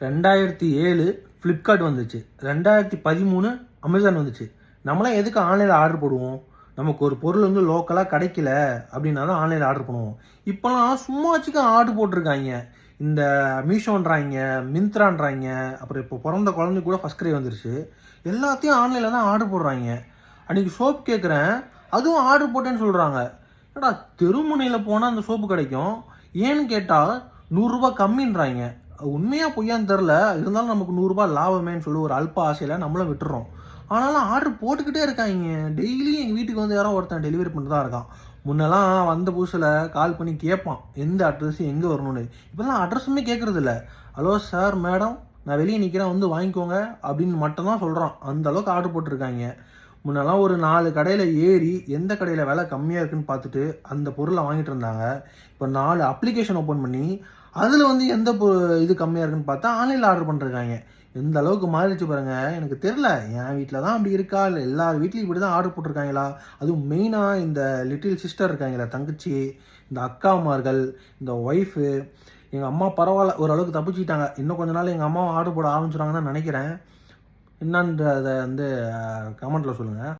2007 Flipkart வந்துச்சு, 2013 Amazon வந்துச்சு. நம்மளாம் எதுக்கு ஆன்லைனில் ஆர்டர் போடுவோம்? நமக்கு ஒரு பொருள் வந்து லோக்கலாக கிடைக்கல அப்படின்னா தான் ஆன்லைனில் ஆர்டர் பண்ணுவோம். இப்போலாம் சும்மாச்சுக்க ஆர்டர் போட்டிருக்காங்க. இந்த மீஷோன்றாங்க, மிந்த்ரான்றாங்க, அப்புறம் இப்போ பிறந்த குழந்தை கூட ஃபஸ்ட் கிரே வந்துருச்சு. எல்லாத்தையும் ஆன்லைனில் தான் ஆர்டர் போடுறாங்க. அன்றைக்கி சோப் கேட்குறேன், அதுவும் ஆர்டர் போட்டேன்னு சொல்கிறாங்க. ஏடா தெருமுனையில் போனால் அந்த சோப்பு கிடைக்கும், ஏன்னு கேட்டால் 100 ரூபா கம்மின்றாங்க. உண்மையா பொய்யான்னு தெரில, இருந்தாலும் நமக்கு 100 ரூபா லாபமேன்னு சொல்லி ஒரு அல்ப ஆசையில் நம்மளும் விட்டுறோம். ஆனாலும் ஆர்டர் போட்டுக்கிட்டே இருக்காங்க. டெய்லியும் எங்கள் வீட்டுக்கு வந்து யாரோ ஒருத்தன் டெலிவரி பண்ணிட்டு தான் இருக்கான். முன்னெல்லாம் வந்த புதுசில் கால் பண்ணி கேட்பான் எந்த அட்ரஸ் எங்கே வரணும்னு. இப்போல்லாம் அட்ரஸுமே கேட்குறது இல்லை. ஹலோ சார், மேடம், நான் வெளியே நிற்கிறேன், வந்து வாங்கிக்கோங்க அப்படின்னு மட்டும்தான் சொல்கிறான். அந்த அளவுக்கு ஆர்டர் போட்டிருக்காங்க. முன்னெல்லாம் ஒரு 4 கடையில் ஏறி எந்த கடையில் விலை கம்மியாக இருக்குன்னு பார்த்துட்டு அந்த பொருளை வாங்கிட்டு இருந்தாங்க. இப்போ 4 அப்ளிகேஷன் ஓப்பன் பண்ணி அதில் வந்து எந்த இது கம்மியாக இருக்குன்னு பார்த்தா ஆன்லைனில் ஆர்டர் பண்ணிருக்காங்க. எந்த அளவுக்கு மாறிடுச்சு பாருங்க. எனக்கு தெரில, என் வீட்டில் தான் அப்படி இருக்கா இல்லை எல்லார் வீட்லையும் இப்படி தான் ஆர்டர் போட்டிருக்காங்களா? அதுவும் மெயினாக இந்த லிட்டில் சிஸ்டர் இருக்காங்களா, தங்கச்சி, இந்த அக்காமார்கள், இந்த ஒய்ஃபு, எங்கள் அம்மா பரவாயில்ல, ஓரளவுக்கு தப்பிச்சுக்கிட்டாங்க. இன்னும் கொஞ்ச நாள் எங்கள் அம்மாவும் ஆர்டர் போட ஆரம்பிச்சிடுவாங்கன்னு தான் நினைக்கிறேன். என்னன்றதை வந்து கமெண்ட்டில் சொல்லுங்கள்.